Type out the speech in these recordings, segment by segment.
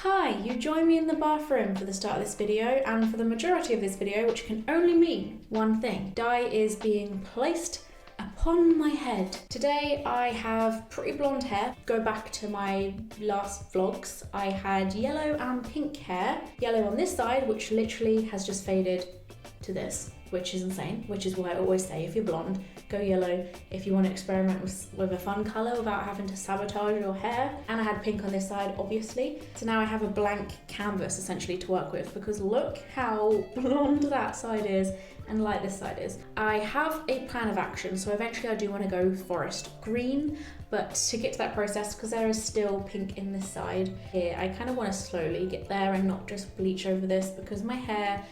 Hi, you join me in the bathroom for the start of this video, and for the majority of this video, which can only mean one thing. Dye is being placed upon my head. Today I have pretty blonde hair. Go back to my last vlogs. I had yellow and pink hair. Yellow on this side, which literally has just faded to this, which is insane, which is why I always say if you're blonde, go yellow if you want to experiment with a fun colour without having to sabotage your hair. And I had pink on this side, obviously. So now I have a blank canvas essentially to work with, because look how blonde that side is and light this side is. I have a plan of action, so eventually I do want to go forest green, but to get to that process, because there is still pink in this side here, I kind of want to slowly get there and not just bleach over this, because my hair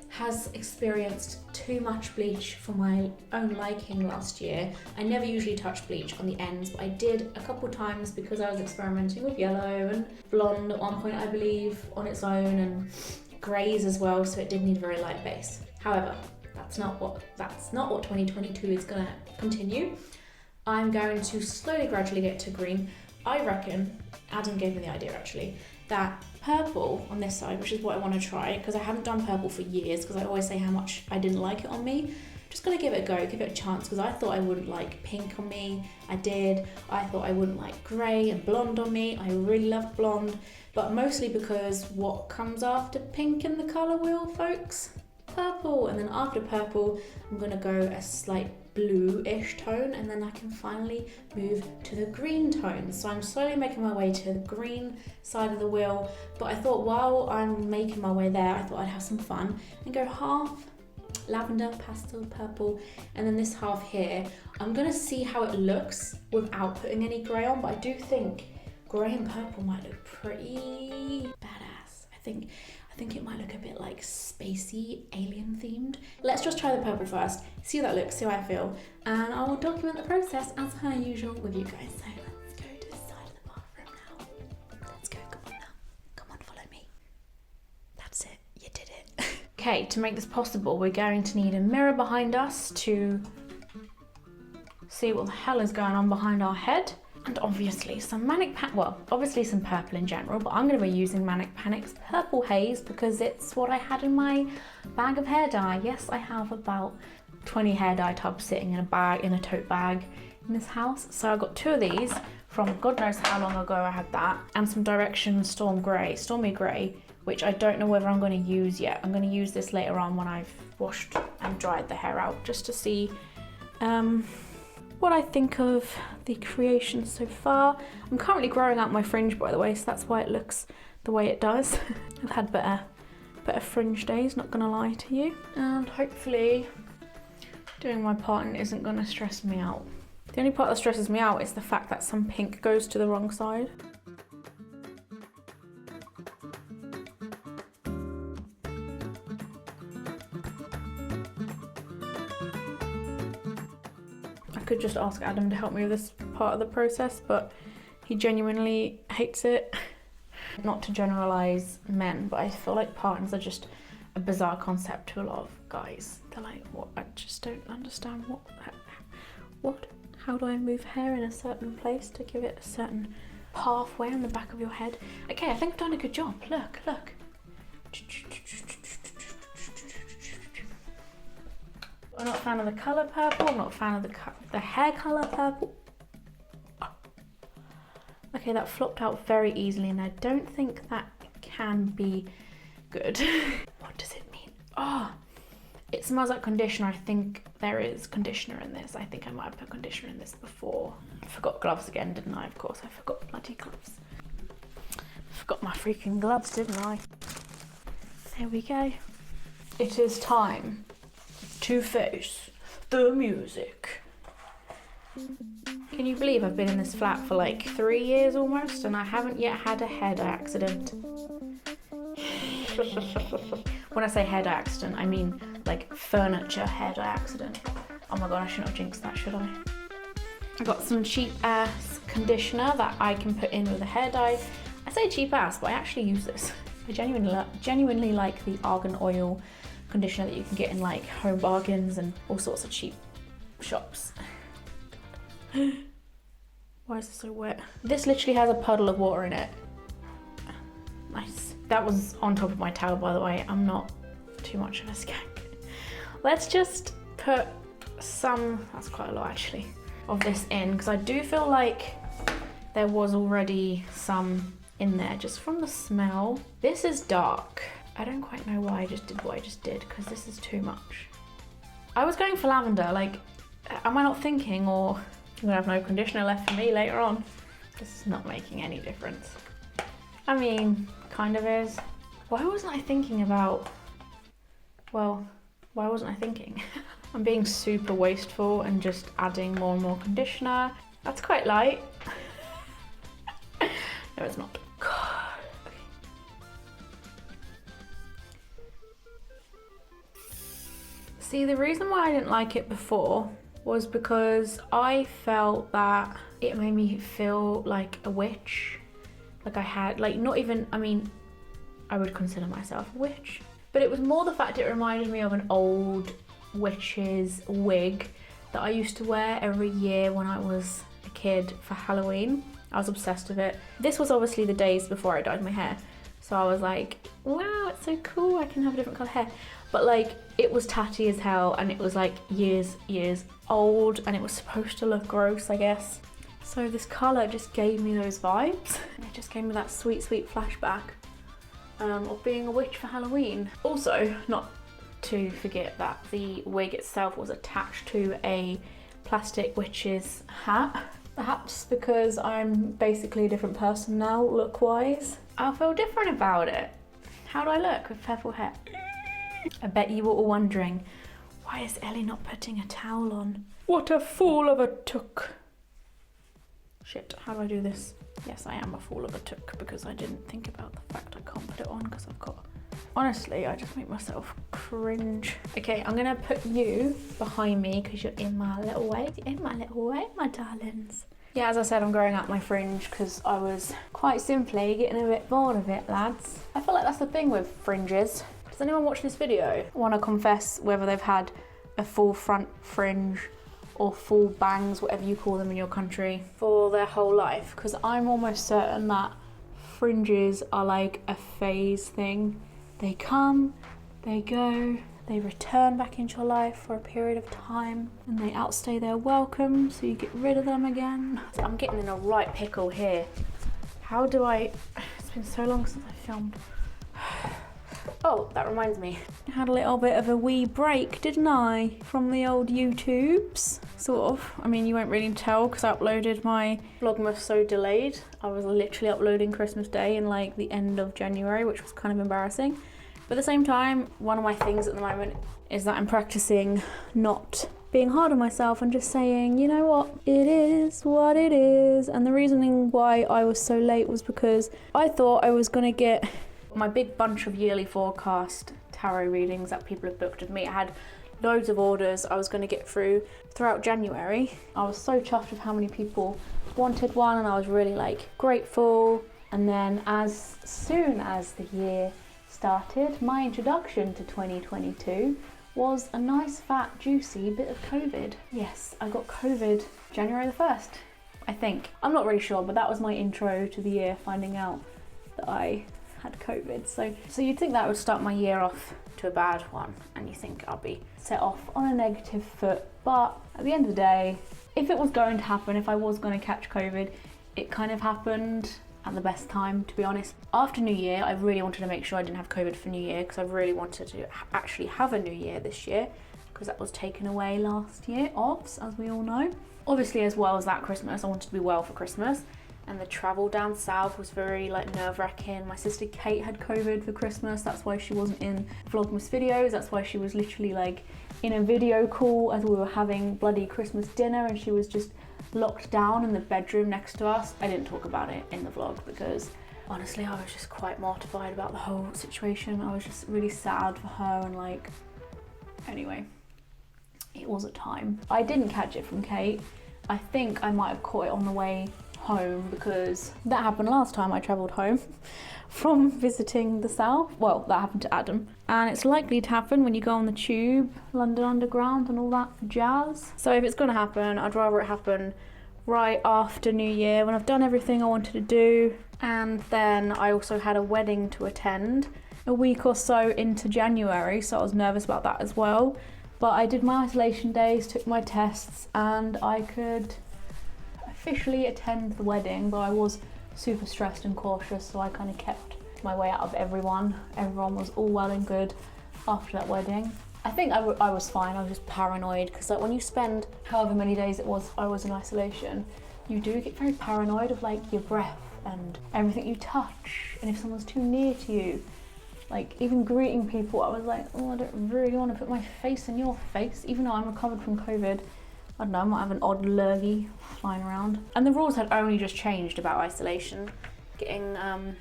has experienced too much bleach for my own liking last year. I never usually touch bleach on the ends, but I did a couple times because I was experimenting with yellow and blonde at one point, I believe, on its own, and greys as well, so it did need a very light base. However, that's not what 2022 is gonna continue. I'm going to slowly, gradually get to green. I reckon, Adam gave me the idea actually, that purple on this side, which is what I want to try, because I haven't done purple for years, because I always say how much I didn't like it on me. Just gonna give it a go, give it a chance, because I thought I wouldn't like pink on me. I did. I thought I wouldn't like grey and blonde on me. I really love blonde, but mostly because what comes after pink in the colour wheel, folks? Purple. And then after purple, I'm gonna go a slight blue-ish tone, and then I can finally move to the green tones. So I'm slowly making my way to the green side of the wheel, but I thought while I'm making my way there, I thought I'd have some fun and go half lavender, pastel, purple, and then this half here. I'm gonna see how it looks without putting any grey on, but I do think grey and purple might look pretty badass. I think it might look a bit like spacey, alien themed. Let's just try the purple first, see how that looks, see how I feel, and I will document the process as per usual with you guys. So let's go to the side of the bathroom now. Let's go, come on now. Come on, follow me. That's it, you did it. Okay, to make this possible, we're going to need a mirror behind us to see what the hell is going on behind our head. And obviously some obviously some purple in general, but I'm going to be using Manic Panic's Purple Haze because it's what I had in my bag of hair dye. Yes, I have about 20 hair dye tubs sitting in a tote bag in this house. So I got 2 of these from God knows how long ago I had that, and some Direction Stormy Grey, which I don't know whether I'm going to use yet. I'm going to use this later on when I've washed and dried the hair out, just to see what I think of the creation so far. I'm currently growing out my fringe, by the way, so that's why it looks the way it does. I've had better fringe days, not gonna lie to you. And hopefully doing my part in it isn't gonna stress me out. The only part that stresses me out is the fact that some pink goes to the wrong side. I could just ask Adam to help me with this part of the process, but he genuinely hates it. Not to generalize men, but I feel like partners are just a bizarre concept to a lot of guys. They're like, what? I just don't understand what? How do I move hair in a certain place to give it a certain pathway on the back of your head? Okay, I think I've done a good job. Look. I'm not a fan of the colour purple, I'm not a fan of the hair colour purple. Okay, that flopped out very easily, and I don't think that can be good. What does it mean? Oh, it smells like conditioner. I think there is conditioner in this. I think I might have put conditioner in this before. I forgot gloves again, didn't I? Of course, I forgot bloody gloves. I forgot my freaking gloves, didn't I? There we go. It is time to face the music. Can you believe I've been in this flat for like 3 years almost, and I haven't yet had a hair dye accident? When I say hair dye accident, I mean like furniture hair dye accident. Oh my god, I shouldn't have jinxed that, should I? I got some cheap ass conditioner that I can put in with a hair dye. I say cheap ass, but I actually use this. I genuinely like the argan oil conditioner that you can get in like Home Bargains and all sorts of cheap shops. Why is it so wet? This literally has a puddle of water in it. Nice. That was on top of my towel, by the way. I'm not too much of a skank. Let's just put some, that's quite a lot actually, of this in, because I do feel like there was already some in there just from the smell. This is dark. I don't quite know why I just did what I just did, because this is too much. I was going for lavender, like, am I not thinking, or I'm gonna have no conditioner left for me later on? This is not making any difference. I mean, kind of is. Why wasn't I thinking about, well, why wasn't I thinking? I'm being super wasteful and just adding more and more conditioner. That's quite light. No, it's not. God. Okay. See, the reason why I didn't like it before was because I felt that it made me feel like a witch. Like I had, like, not even, I mean, I would consider myself a witch, but it was more the fact it reminded me of an old witch's wig that I used to wear every year when I was a kid for Halloween. I was obsessed with it. This was obviously the days before I dyed my hair, so I was like, wow, it's so cool, I can have a different colour hair. But like, it was tatty as hell, and it was like years old, and it was supposed to look gross, I guess. So this colour just gave me those vibes. It just gave me that sweet flashback of being a witch for Halloween. Also, not to forget that the wig itself was attached to a plastic witch's hat. Perhaps because I'm basically a different person now, look-wise. I'll feel different about it. How do I look with purple hair? I bet you were all wondering, why is Ellie not putting a towel on? What a fool of a took. Shit, how do I do this? Yes, I am a fool of a took because I didn't think about the fact I can't put it on because I've got... Honestly, I just make myself cringe. Okay, I'm gonna put you behind me because you're in my little way. You're in my little way, my darlings. Yeah, as I said, I'm growing out my fringe because I was quite simply getting a bit bored of it, lads. I feel like that's the thing with fringes. Does anyone watch this video want to confess whether they've had a full front fringe or full bangs, whatever you call them in your country, for their whole life? Because I'm almost certain that fringes are like a phase thing. They come, they go, they return back into your life for a period of time, and they outstay their welcome, so you get rid of them again. So I'm getting in a right pickle here. How do I... It's been so long since I filmed. Oh, that reminds me. I had a little bit of a wee break, didn't I? From the old YouTubes, sort of. I mean, you won't really tell because I uploaded my Vlogmas so delayed. I was literally uploading Christmas Day in like the end of January, which was kind of embarrassing. But at the same time, one of my things at the moment is that I'm practicing not being hard on myself and just saying, you know what, it is what it is. And the reasoning why I was so late was because I thought I was gonna get my big bunch of yearly forecast tarot readings that people have booked with me. I had loads of orders I was going to get throughout January. I was so chuffed with how many people wanted one, and I was really like grateful. And then as soon as the year started, my introduction to 2022 was a nice fat juicy bit of COVID. Yes, I got COVID January the 1st, I think. I'm not really sure, but that was my intro to the year, finding out that I had COVID. So you'd think that would start my year off to a bad one, and you think I'll be set off on a negative foot. But at the end of the day, if it was going to happen, if I was going to catch COVID, it kind of happened at the best time, to be honest. After New Year, I really wanted to make sure I didn't have COVID for New Year, because I really wanted to actually have a New Year this year, because that was taken away last year, as we all know. Obviously, as well as that Christmas, I wanted to be well for Christmas. And the travel down south was very like nerve-wracking. My sister Kate had COVID for Christmas. That's why she wasn't in Vlogmas videos. That's why she was literally like in a video call as we were having bloody Christmas dinner, and she was just locked down in the bedroom next to us. I didn't talk about it in the vlog because honestly I was just quite mortified about the whole situation. I was just really sad for her, and like, anyway, it was a time. I didn't catch it from Kate. I think I might have caught it on the way home, because that happened last time I travelled home from visiting the south. Well, that happened to Adam, and it's likely to happen when you go on the tube, London Underground and all that jazz. So if it's going to happen, I'd rather it happen right after New Year, when I've done everything I wanted to do And then I also had a wedding to attend a week or so into January, so I was nervous about that as well. But I did my isolation days, took my tests, and I could officially attend the wedding, but I was super stressed and cautious, so I kind of kept my way out of everyone. Everyone was all well and good after that wedding. I think I was fine. I was just paranoid because like when you spend however many days I was in isolation, you do get very paranoid of like your breath and everything you touch, and if someone's too near to you, like even greeting people, I was like, oh, I don't really want to put my face in your face, even though I'm recovered from COVID. I don't know, I might have an odd lurgy flying around. And the rules had only just changed about isolation, getting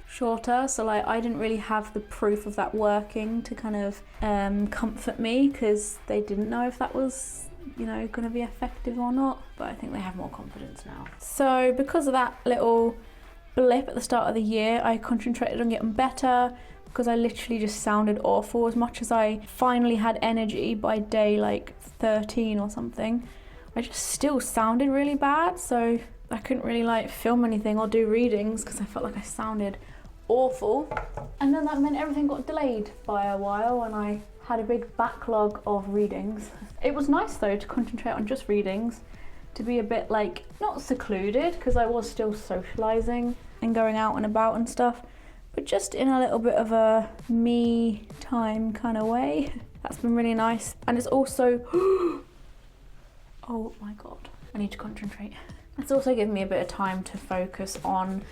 shorter, so like I didn't really have the proof of that working to kind of comfort me, because they didn't know if that was, you know, going to be effective or not, but I think they have more confidence now. So because of that little blip at the start of the year, I concentrated on getting better, because I literally just sounded awful. As much as I finally had energy by day like 13 or something, I just still sounded really bad, so I couldn't really like film anything or do readings because I felt like I sounded awful. And then that meant everything got delayed by a while and I had a big backlog of readings. It was nice though to concentrate on just readings, to be a bit like, not secluded because I was still socialising and going out and about and stuff, but just in a little bit of a me time kind of way. That's been really nice. And it's also, oh my God, I need to concentrate. It's also given me a bit of time to focus on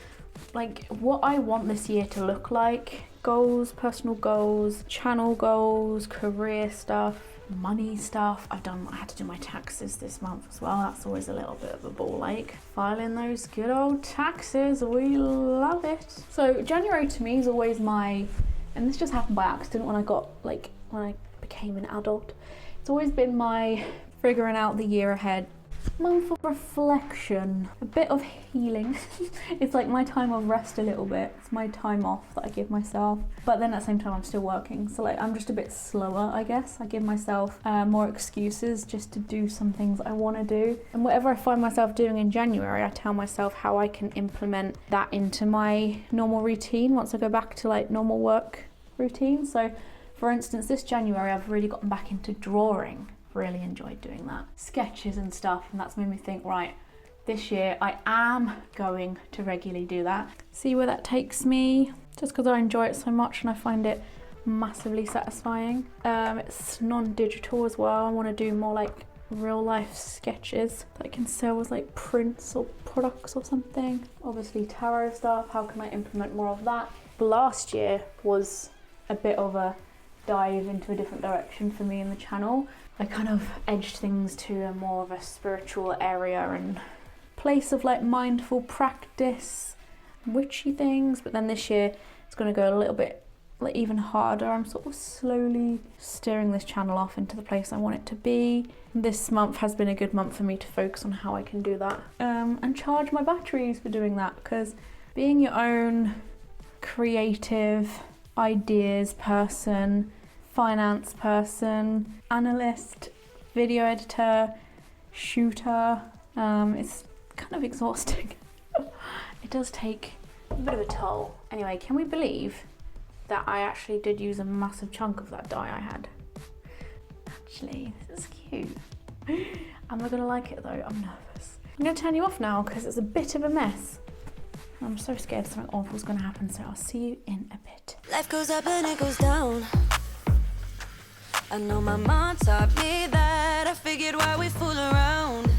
like what I want this year to look like. Goals, personal goals, channel goals, career stuff, money stuff. I had to do my taxes this month as well. That's always a little bit of a ball ache. Filing those good old taxes, we love it. So January to me is always my, and this just happened by accident when I became an adult. It's always been my figuring out the year ahead. Month of reflection, a bit of healing. It's like my time of rest a little bit. It's my time off that I give myself. But then at the same time I'm still working. So like I'm just a bit slower, I guess. I give myself more excuses just to do some things I want to do. And whatever I find myself doing in January, I tell myself how I can implement that into my normal routine once I go back to like normal work routine. So for instance, this January I've really gotten back into drawing. Really enjoyed doing that. Sketches and stuff, and that's made me think, right, this year I am going to regularly do that. See where that takes me, just because I enjoy it so much and I find it massively satisfying. It's non-digital as well. I want to do more like real life sketches that I can sell as like prints or products or something. Obviously tarot stuff, how can I implement more of that? Last year was a bit of a dive into a different direction for me in the channel. I kind of edged things to a more of a spiritual area and place of like mindful practice, witchy things, but then this year it's going to go a little bit like even harder. I'm sort of slowly steering this channel off into the place I want it to be. This month has been a good month for me to focus on how I can do that and charge my batteries for doing that, because being your own creative ideas person, finance person, analyst, video editor, shooter, it's kind of exhausting. It does take a bit of a toll. Anyway, can we believe that I actually did use a massive chunk of that dye I had? Actually, this is cute. Am I gonna like it though? I'm nervous. I'm gonna turn you off now because it's a bit of a mess. I'm so scared something awful is gonna happen, so I'll see you in a bit. Life goes up and it goes down. I know my mom taught me that. I figured why we fool around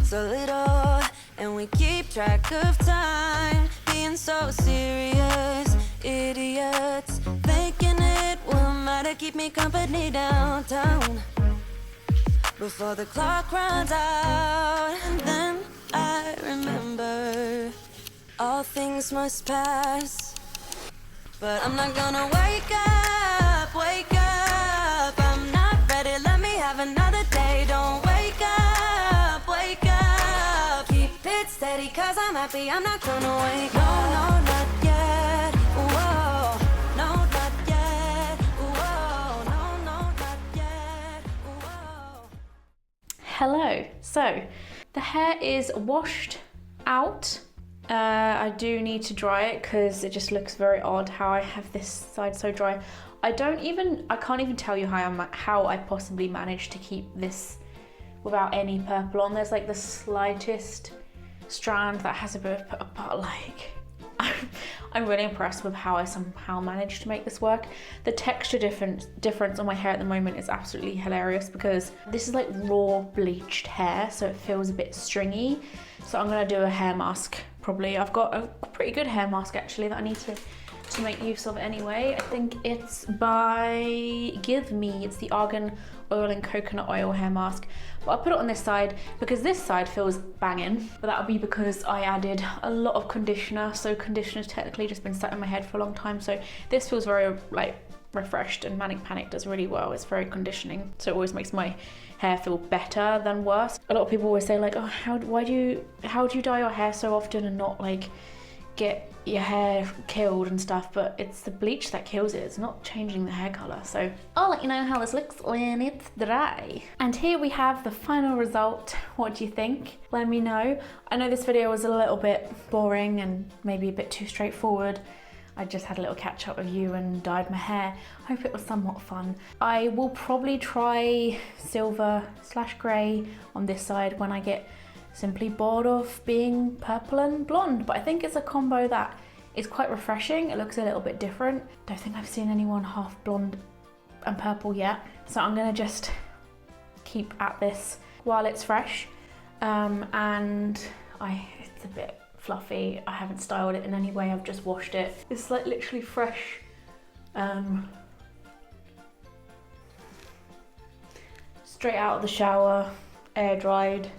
so little, and we keep track of time, being so serious, idiots, thinking it will matter, keep me company downtown before the clock runs out. And then I remember all things must pass, but I'm not gonna wake up, wake up. I'm not ready, let me have another day. Don't wake up, wake up. Keep it steady, cause I'm happy, I'm not gonna wake up. No, not yet, whoa. No, not yet, whoa. No, not yet, whoa. Hello. So, the hair is washed out I do need to dry it because it just looks very odd how I have this side so dry. I can't even tell you how I possibly managed to keep this without any purple on. There's like the slightest strand that has a bit of purple, but like, I'm really impressed with how I somehow managed to make this work. The texture difference on my hair at the moment is absolutely hilarious because this is like raw bleached hair, so it feels a bit stringy. So I'm gonna do a hair mask probably. I've got a pretty good hair mask actually that I need to make use of anyway. I think it's by Give Me. It's the Argan Oil and Coconut Oil hair mask. But I'll put it on this side because this side feels banging, but that'll be because I added a lot of conditioner. So conditioner's technically just been sat in my head for a long time. So this feels very like refreshed, and Manic Panic does really well. It's very conditioning. So it always makes my hair feel better than worse. A lot of people always say like, oh, how do you dye your hair so often and not like get your hair killed and stuff? But it's the bleach that kills it. It's not changing the hair color. So I'll let you know how this looks when it's dry. And here we have the final result. What do you think? Let me know. I know this video was a little bit boring and maybe a bit too straightforward. I just had a little catch up with you and dyed my hair. Hope it was somewhat fun. I will probably try silver/grey on this side when I get simply bored of being purple and blonde, but I think it's a combo that is quite refreshing. It looks a little bit different. Don't think I've seen anyone half blonde and purple yet, so I'm gonna just keep at this while it's fresh. And it's a bit fluffy. I haven't styled it in any way. I've just washed it. It's like literally fresh. Straight out of the shower, air dried.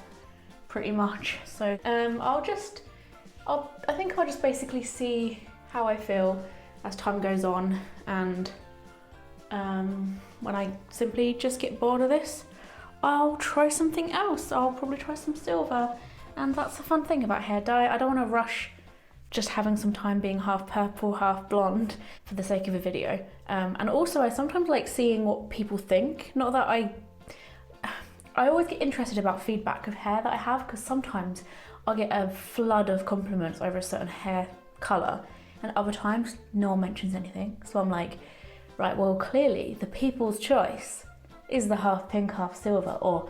Pretty much. So I think I'll just basically see how I feel as time goes on, and when I simply just get bored of this, I'll try something else. I'll probably try some silver, and that's the fun thing about hair dye. I don't want to rush just having some time being half purple, half blonde for the sake of a video. And also I sometimes like seeing what people think. Not that I always get interested about feedback of hair that I have, because sometimes I'll get a flood of compliments over a certain hair colour, and other times no one mentions anything. So I'm like, right, well clearly the people's choice is the half pink, half silver, or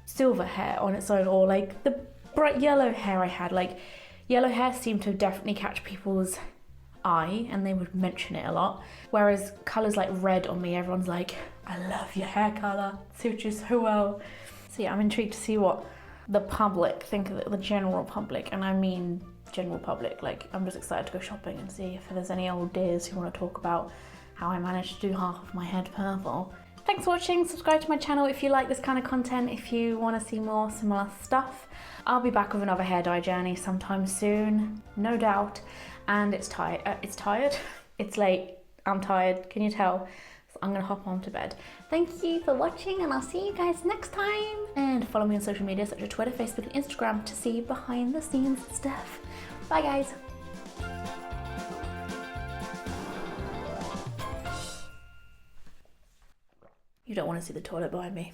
silver hair on its own, or like the bright yellow hair I had. Like yellow hair seemed to definitely catch people's eye and they would mention it a lot. Whereas colours like red on me, everyone's like, I love your hair colour, suits you so well. So yeah, I'm intrigued to see what the public think of it, the general public, and I mean general public. Like, I'm just excited to go shopping and see if there's any old dears who want to talk about how I managed to do half of my head purple. Thanks for watching. Subscribe to my channel if you like this kind of content, if you want to see more similar stuff. I'll be back with another hair dye journey sometime soon, no doubt. And it's tired. It's late. I'm tired. Can you tell? So I'm gonna hop on to bed. Thank you for watching, and I'll see you guys next time. And follow me on social media such as Twitter, Facebook, and Instagram to see behind the scenes stuff. Bye guys. You don't want to see the toilet behind me.